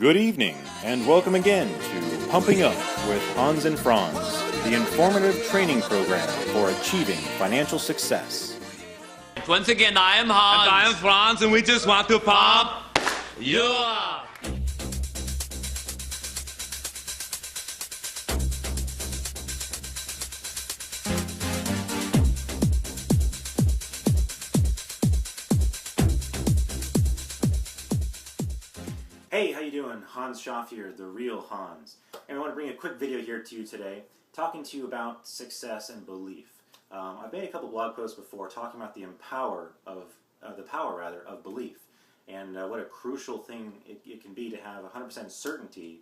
Good evening, and welcome again to Pumping Up with Hans and Franz, the informative training program for achieving financial success. Once again, I am Hans. And I am Franz, and we just want to pump you up. Hey, how you doing? Hans Schaff here, the real Hans. And I want to bring a quick video here to you today, talking to you about success and belief. I've made a couple blog posts before talking about the power of belief, and what a crucial thing it can be to have 100% certainty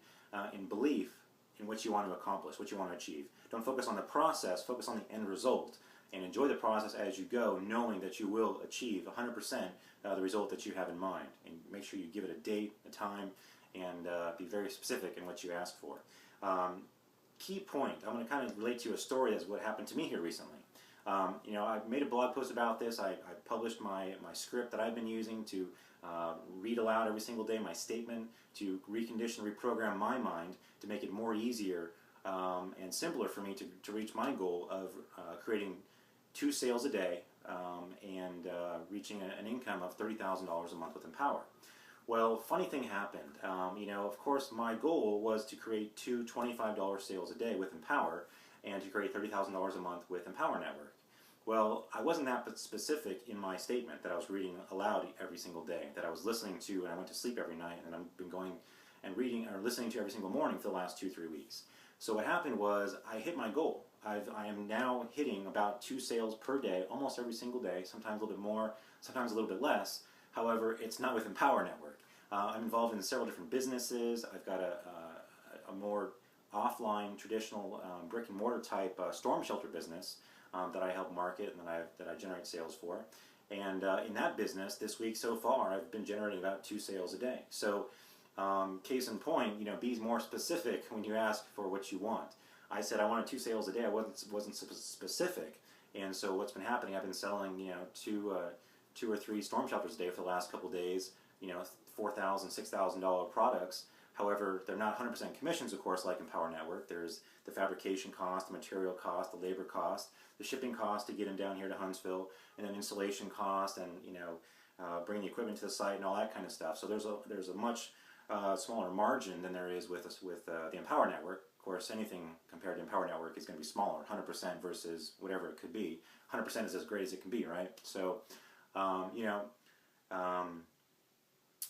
in belief in what you want to accomplish, what you want to achieve. Don't focus on the process, focus on the end result, and enjoy the process as you go, knowing that you will achieve 100% the result that you have in mind. And make sure you give it a date, a time, and be very specific in what you ask for. Key point, I'm going to kind of relate to you a story as what happened to me here recently. I made a blog post about this. I published my script that I've been using to read aloud every single day, my statement, to recondition, reprogram my mind to make it more easier and simpler for me to reach my goal of creating 2 sales a day and reaching an income of $30,000 a month with Empower. Well, funny thing happened. Of course, my goal was to create 2 $25 sales a day with Empower and to create $30,000 a month with Empower Network. Well, I wasn't that specific in my statement that I was reading aloud every single day, that I was listening to, and I went to sleep every night, and I've been going and reading or listening to every single morning for the last 2-3 weeks. So what happened was I hit my goal. I am now hitting about 2 sales per day, almost every single day, sometimes a little bit more, sometimes a little bit less. However, it's not with Empower Network. I'm involved in several different businesses. I've got a more offline, traditional brick and mortar type storm shelter business that I help market and that I generate sales for. And in that business, this week so far, I've been generating about 2 sales a day. So case in point, be more specific when you ask for what you want. I said I wanted 2 sales a day. I wasn't specific, and so what's been happening? I've been selling 2 or 3 storm shelters a day for the last couple of days. $4,000, $6,000 products. However, they're not 100% commissions, of course, like Empower Network. There's the fabrication cost, the material cost, the labor cost, the shipping cost to get them down here to Huntsville, and then installation cost, and bringing the equipment to the site and all that kind of stuff. So there's a much smaller margin than there is with the Empower Network. Of course, anything compared to Empower Network is going to be smaller, 100% versus whatever it could be. 100% is as great as it can be, right? So,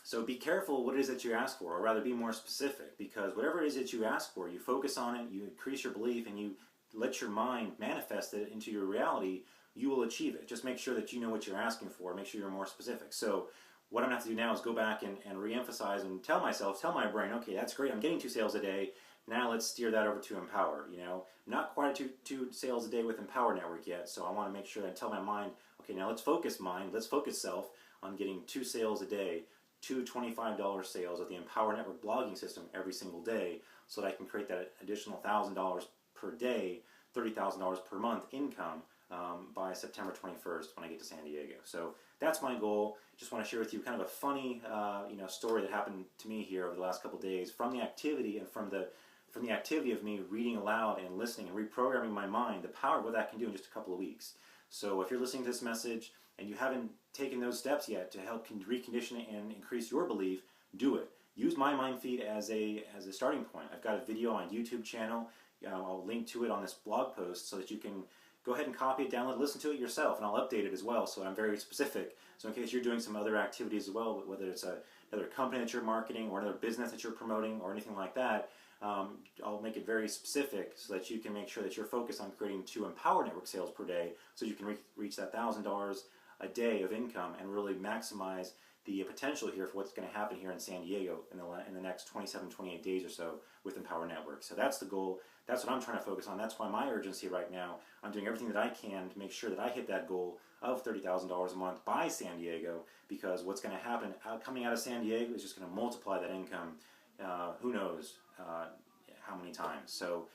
so be careful what it is that you ask for, or rather be more specific, because whatever it is that you ask for, you focus on it, you increase your belief, and you let your mind manifest it into your reality, you will achieve it. Just make sure that you know what you're asking for. Make sure you're more specific. So what I'm going to have to do now is go back and re-emphasize and tell my brain, okay, that's great, I'm getting 2 sales a day. Now let's steer that over to Empower. Not quite 2 sales a day with Empower Network yet, so I want to make sure I tell my mind, okay, now let's focus self on getting 2 sales a day, 2 $25 sales of the Empower Network blogging system every single day, so that I can create that additional $1,000 per day, $30,000 per month income by September 21st when I get to San Diego. So that's my goal. Just want to share with you kind of a funny story that happened to me here over the last couple of days from the activity and from the activity of me reading aloud and listening and reprogramming my mind, the power of what that can do in just a couple of weeks. So if you're listening to this message and you haven't taken those steps yet to help recondition and increase your belief, do it. Use my mind feed as a starting point. I've got a video on YouTube channel. I'll link to it on this blog post so that you can go ahead and copy it, download, listen to it yourself, and I'll update it as well, so I'm very specific. So in case you're doing some other activities as well, whether it's another company that you're marketing or another business that you're promoting or anything like that, I'll make it very specific so that you can make sure that you're focused on creating 2 Empower Network sales per day so you can reach that $1,000 a day of income and really maximize the potential here for what's going to happen here in San Diego in the next 27, 28 days or so with Empower Network. So that's the goal. That's what I'm trying to focus on. That's why my urgency right now. I'm doing everything that I can to make sure that I hit that goal of $30,000 a month by San Diego, because what's going to happen coming out of San Diego is just going to multiply that income, who knows how many times. So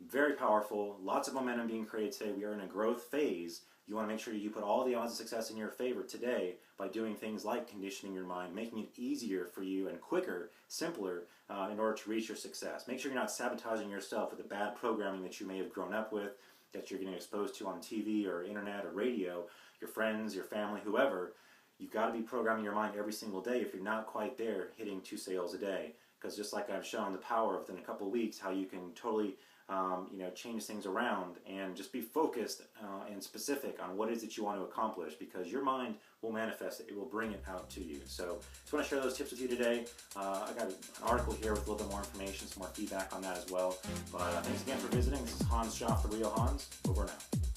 very powerful, lots of momentum being created today. We are in a growth phase You want to make sure you put all the odds of success in your favor today by doing things like conditioning your mind, making it easier for you and quicker, simpler in order to reach your success. Make sure you're not sabotaging yourself with the bad programming that you may have grown up with, that you're getting exposed to on TV or internet or radio, your friends, your family, whoever. You've got to be programming your mind every single day if you're not quite there hitting 2 sales a day. Because just like I've shown the power within a couple of weeks, how you can totally change things around and just be focused and specific on what it is that you want to accomplish, because your mind will manifest it. It will bring it out to you. So just want to share those tips with you today. I got an article here with a little bit more information, some more feedback on that as well. But thanks again for visiting. This is Hans Schaff, the Real Hans. Over now.